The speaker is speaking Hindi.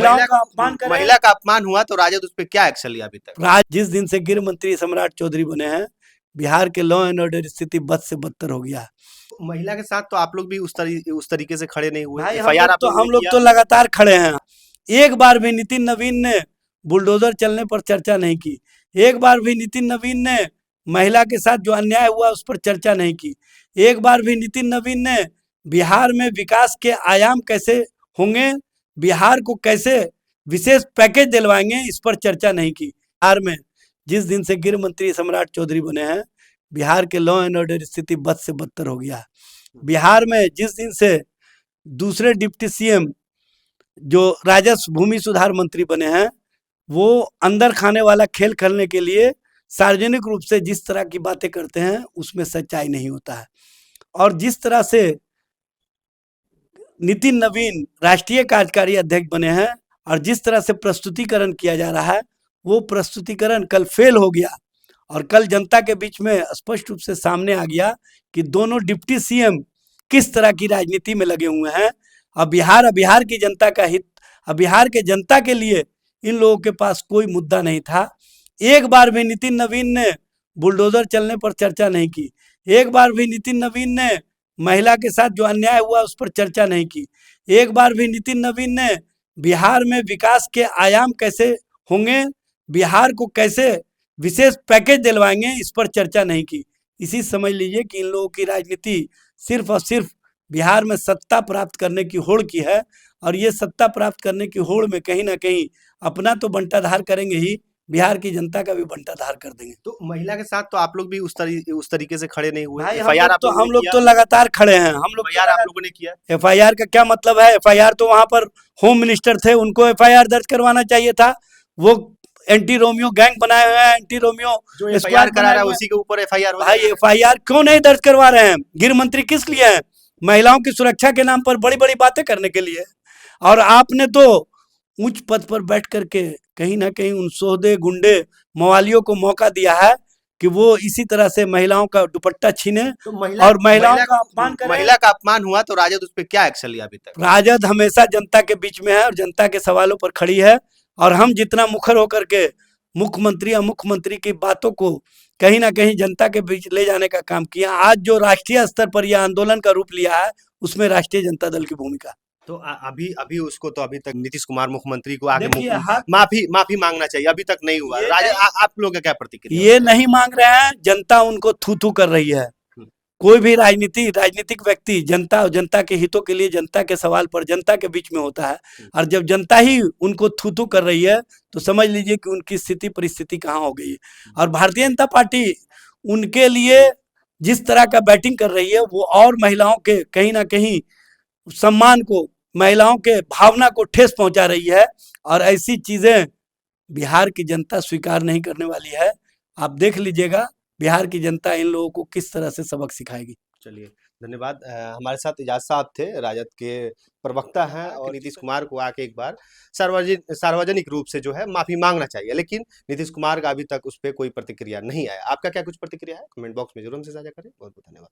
महिलाओं का अपमान कर रहे हैं। महिला का अपमान हुआ तो राजद उस पर क्या एक्शन लिया अभी तक? जिस दिन से गृह मंत्री सम्राट चौधरी बने हैं, बिहार के लॉ एंड ऑर्डर स्थिति बद से बदतर हो गया। महिला के साथ तो आप लोग भी उस तरीके से खड़े नहीं हुए। भाई एफआईआर आप हम लोग तो लगातार खड़े हैं। एक बार भी नितिन नवीन ने बुलडोजर चलने पर चर्चा नहीं की। एक बार भी नितिन नवीन ने महिला के साथ जो अन्याय हुआ उस पर चर्चा नहीं की। एक बार भी नितिन नवीन ने बिहार में विकास के आयाम कैसे होंगे, बिहार को कैसे विशेष पैकेज दिलवाएंगे, इस पर चर्चा नहीं की। बिहार में जिस दिन से गृह मंत्री सम्राट चौधरी बने हैं, बिहार के लॉ एंड ऑर्डर स्थिति बद से बदतर हो गया। बिहार में जिस दिन से दूसरे डिप्टी सीएम जो राजस्व भूमि सुधार मंत्री बने हैं, वो अंदर खाने वाला खेल खेलने के लिए सार्वजनिक रूप से जिस तरह की बातें करते हैं उसमें सच्चाई नहीं होता है। और जिस तरह से नितिन नवीन राष्ट्रीय कार्यकारी अध्यक्ष बने हैं और जिस तरह से प्रस्तुतिकरण किया जा रहा है, वो प्रस्तुतिकरण कल फेल हो गया। और कल जनता के बीच में स्पष्ट रूप से सामने आ गया कि दोनों डिप्टी सीएम किस तरह की राजनीति में लगे हुए हैं। अब बिहार की जनता का हित, अब बिहार के जनता के लिए इन लोगों के पास कोई मुद्दा नहीं था। एक बार भी नितिन नवीन ने बुलडोजर चलने पर चर्चा नहीं की। एक बार भी नितिन नवीन ने महिला के साथ जो अन्याय हुआ उस पर चर्चा नहीं की। एक बार भी नितिन नवीन ने बिहार में विकास के आयाम कैसे होंगे, बिहार को कैसे विशेष पैकेज दिलवाएंगे, इस पर चर्चा नहीं की। इसी समझ लीजिए कि इन लोगों की राजनीति सिर्फ और सिर्फ बिहार में सत्ता प्राप्त करने की होड़ की है। और ये सत्ता प्राप्त करने की होड़ में कहीं ना कहीं अपना तो बंटाधार करेंगे ही, बिहार की जनता का भी बंटाधार कर देंगे। तो महिला के साथ तो आप लोग भी उस तरीके से खड़े नहीं हुए। एफआईआर हम लोग तो लगातार खड़े हैं। हम लोग एफआईआर आप लोगों ने किया। एफआईआर का क्या मतलब है? एफआईआर तो वहां पर होम मिनिस्टर थे, उनको एफआईआर दर्ज करवाना चाहिए था। वो एंटी रोमियो गैंग बनाए हुए हैं, एंटी रोमियो जो एफआईआर करा रहा है उसी के ऊपर एफआईआर। भाई एफआईआर क्यों नहीं दर्ज करवा रहे हैं? गृह मंत्री किस लिए हैं? महिलाओं की सुरक्षा के नाम पर बड़ी बड़ी बातें करने के लिए। और आपने तो उच्च पद पर बैठ करके कहीं ना कहीं उन सोहदे गुंडे मवालियों को मौका दिया है कि वो इसी तरह से महिलाओं का दुपट्टा छीने तो और महिलाओं का अपमान करें। महिला का अपमान हुआ तो राजद उस पर क्या एक्शन लिया अभी तक? राजद हमेशा जनता के बीच में है और जनता के सवालों पर खड़ी है। और हम जितना मुखर होकर के मुख्यमंत्री या मुख्यमंत्री की बातों को कहीं ना कहीं जनता के बीच ले जाने का काम किया। आज जो राष्ट्रीय स्तर पर यह आंदोलन का रूप लिया है, उसमें राष्ट्रीय जनता दल की भूमिका। तो अभी उसको तो अभी तक नीतीश कुमार मुख्यमंत्री को आगे माफी मांगना चाहिए, अभी तक नहीं हुआ। आप लोगों का क्या प्रतिक्रिया? ये नहीं मांग रहे हैं, जनता उनको थू थू कर रही है। कोई भी राजनीतिक व्यक्ति जनता और जनता के हितों के लिए जनता के सवाल पर जनता के बीच में होता है। और जब जनता ही उनको थू थू कर रही है तो समझ लीजिए कि उनकी स्थिति परिस्थिति कहाँ हो गई है। और भारतीय जनता पार्टी उनके लिए जिस तरह का बैटिंग कर रही है, वो और महिलाओं के कहीं ना कहीं सम्मान को, महिलाओं के भावना को ठेस पहुंचा रही है। और ऐसी चीजें बिहार की जनता स्वीकार नहीं करने वाली है। आप देख लीजिएगा बिहार की जनता इन लोगों को किस तरह से सबक सिखाएगी। चलिए, धन्यवाद। हमारे साथ इजाज साहब थे, राजद के प्रवक्ता हैं। और नीतीश कुमार को आके एक बार सार्वजनिक रूप से जो है माफी मांगना चाहिए, लेकिन नीतीश कुमार का अभी तक उस पर कोई प्रतिक्रिया नहीं आया। आपका क्या कुछ प्रतिक्रिया है? कमेंट बॉक्स में जरूर हमसे साझा करें। बहुत बहुत धन्यवाद।